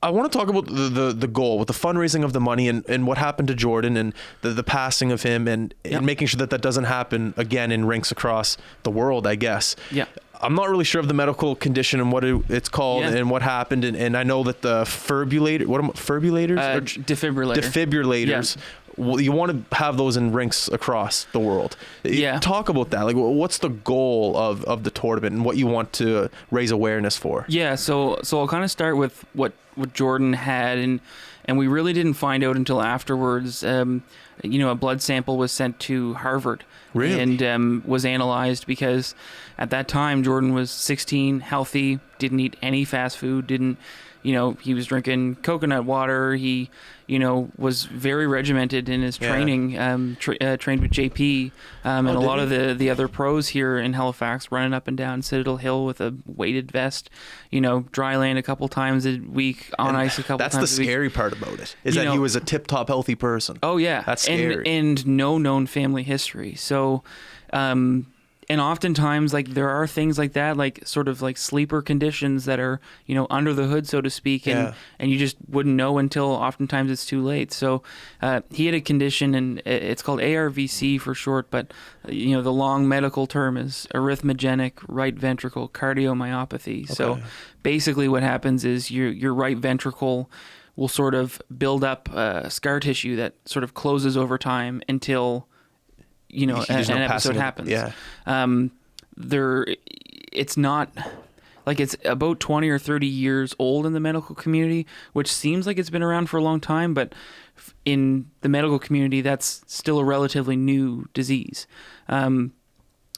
I want to talk about the goal with the fundraising of the money and what happened to Jordon and the passing of him and making sure that doesn't happen again in rinks across the world, I guess. Yeah. I'm not really sure of the medical condition and what it's called and what happened. And I know that the defibrillators? Defibrillators. Yeah. Well, you want to have those in rinks across the world. Yeah. Talk about that. Like, what's the goal of the tournament and what you want to raise awareness for? Yeah. So I'll kind of start with what Jordon had, and we really didn't find out until afterwards. A blood sample was sent to Harvard. Really? And was analyzed because at that time Jordon was 16, healthy, didn't eat any fast food, he was drinking coconut water. He, was very regimented in his training, trained with JP and a lot of the other pros here in Halifax, running up and down Citadel Hill with a weighted vest, dry land a couple times a week, on ice a couple times a week. That's the scary part about it, is that he was a tip-top healthy person. Oh, yeah. That's scary. And no known family history. So, and oftentimes, like, there are things like that, like sort of like sleeper conditions that are, under the hood, so to speak, and you just wouldn't know until oftentimes it's too late. So he had a condition, and it's called ARVC for short, but, the long medical term is arrhythmogenic right ventricle cardiomyopathy. Okay. So basically what happens is your right ventricle will sort of build up scar tissue that sort of closes over time until an episode happens. Yeah. It's not like, it's about 20 or 30 years old in the medical community, which seems like it's been around for a long time, but in the medical community, that's still a relatively new disease. No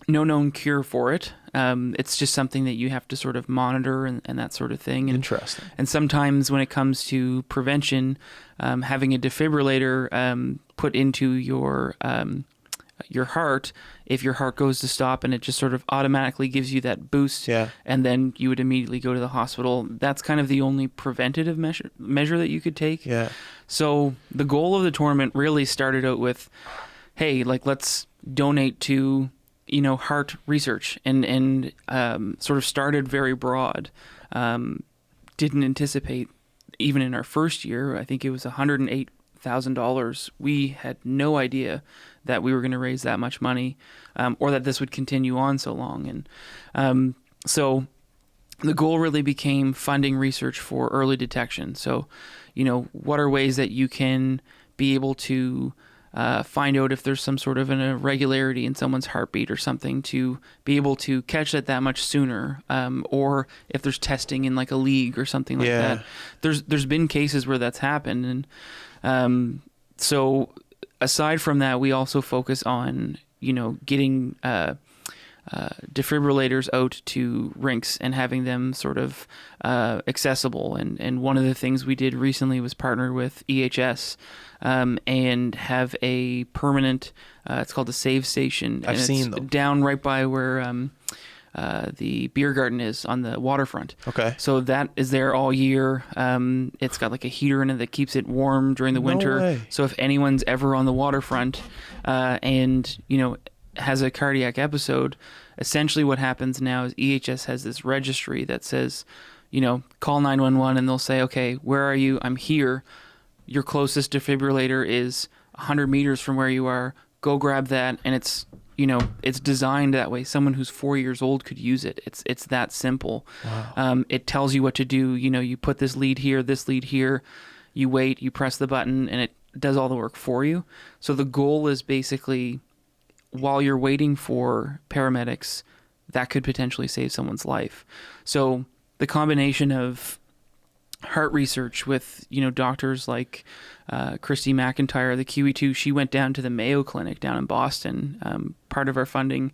known cure for it. It's just something that you have to sort of monitor and that sort of thing. And, interesting. And sometimes when it comes to prevention, having a defibrillator put into your heart, if your heart goes to stop, and it just sort of automatically gives you that boost, and then you would immediately go to the hospital. That's kind of the only preventative measure that you could take. Yeah. So the goal of the tournament really started out with, hey, like, let's donate to heart research, and sort of started very broad. Didn't anticipate, even in our first year, I think it was $108,000. We had no idea that we were going to raise that much money, or that this would continue on so long. And so the goal really became funding research for early detection. So, what are ways that you can be able to find out if there's some sort of an irregularity in someone's heartbeat or something, to be able to catch it that much sooner, or if there's testing in like a league or something like that. There's been cases where that's happened, and so aside from that, we also focus on getting defibrillators out to rinks and having them sort of accessible. And one of the things we did recently was partner with EHS and have a permanent, it's called a save station. I've seen them. Down right by where the beer garden is on the waterfront. Okay. So that is there all year. It's got like a heater in it that keeps it warm during the winter. Way. So if anyone's ever on the waterfront and, has a cardiac episode, essentially what happens now is EHS has this registry that says, call 911, and they'll say, okay, where are you? I'm here. Your closest defibrillator is 100 meters from where you are. Go grab that. And it's designed that way. Someone who's 4 years old could use it. It's that simple. Wow. It tells you what to do. You put this lead here, you wait, you press the button, and it does all the work for you. So the goal is basically, while you're waiting for paramedics, that could potentially save someone's life. So the combination of heart research with, doctors like Christy McIntyre, the QE2, she went down to the Mayo Clinic down in Boston. Part of our funding,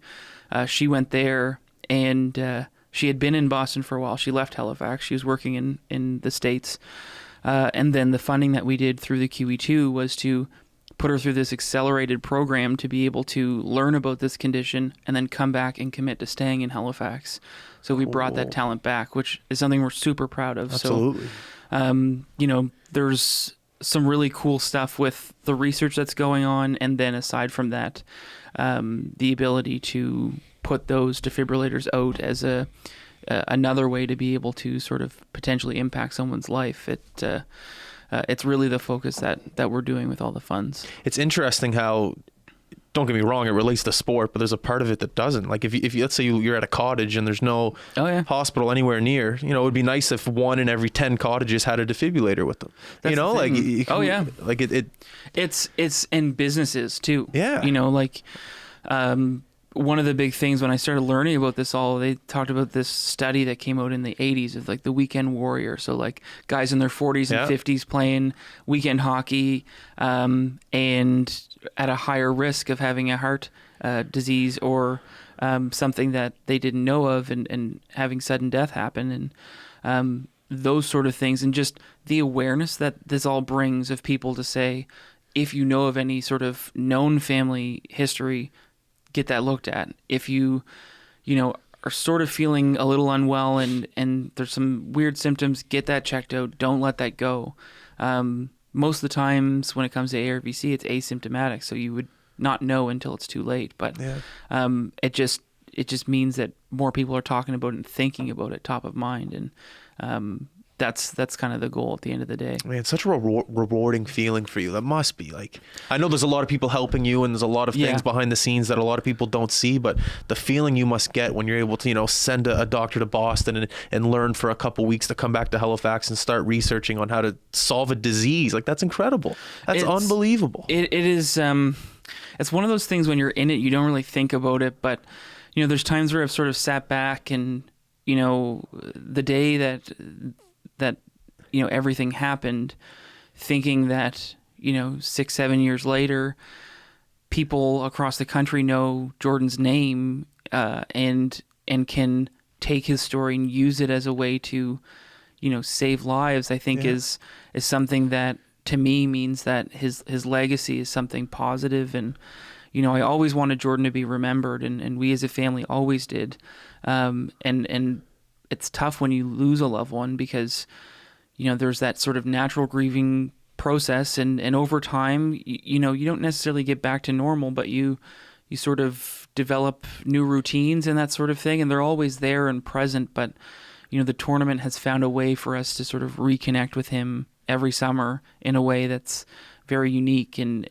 she went there, and she had been in Boston for a while. She left Halifax. She was working in the States. And then the funding that we did through the QE2 was to put her through this accelerated program to be able to learn about this condition and then come back and commit to staying in Halifax. So we brought that talent back, which is something we're super proud of. Absolutely. So, there's some really cool stuff with the research that's going on. And then aside from that, the ability to put those defibrillators out as a, another way to be able to sort of potentially impact someone's life. It's really the focus that we're doing with all the funds. It's interesting how, don't get me wrong, it relates to sport, but there's a part of it that doesn't. Like if you let's say you're at a cottage and there's no hospital anywhere near, you know, it would be nice if 1 in every 10 cottages had a defibrillator with them. That's you know, the thing. like it's in businesses too. Yeah. You know, like one of the big things when I started learning about this all, they talked about this study that came out in the 80s of like the weekend warrior. So like guys in their 40s and 50s playing weekend hockey, and at a higher risk of having a heart disease or something that they didn't know of, and having sudden death happen, and those sort of things, and just the awareness that this all brings of people to say, if you know of any sort of known family history, get that looked at. If you are sort of feeling a little unwell and there's some weird symptoms, get that checked out. Don't let that go. Most of the times when it comes to ARVC, it's asymptomatic, so you would not know until it's too late. But it just means that more people are talking about it and thinking about it top of mind, and that's kind of the goal at the end of the day. Man, it's such a rewarding feeling for you. That must be like, I know there's a lot of people helping you and there's a lot of things behind the scenes that a lot of people don't see, but the feeling you must get when you're able to, you know, send a doctor to Boston and learn for a couple weeks to come back to Halifax and start researching on how to solve a disease. Like, that's incredible. It's unbelievable. It is, it's one of those things when you're in it, you don't really think about it, but you know, there's times where I've sort of sat back and, you know, the day that you know everything happened, thinking that, you know, 6-7 years later, people across the country know Jordon's name, and can take his story and use it as a way to, you know, save lives. I think is something that to me means that his legacy is something positive. And you know, I always wanted Jordon to be remembered, and we as a family always did. And it's tough when you lose a loved one, because you know there's that sort of natural grieving process, and over time, you know, you don't necessarily get back to normal, but you sort of develop new routines and that sort of thing, and they're always there and present. But you know, the tournament has found a way for us to sort of reconnect with him every summer in a way that's very unique, and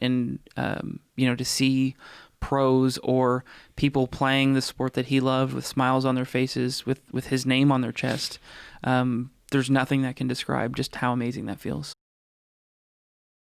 you know, to see pros or people playing the sport that he loved with smiles on their faces, with his name on their chest, there's nothing that can describe just how amazing that feels.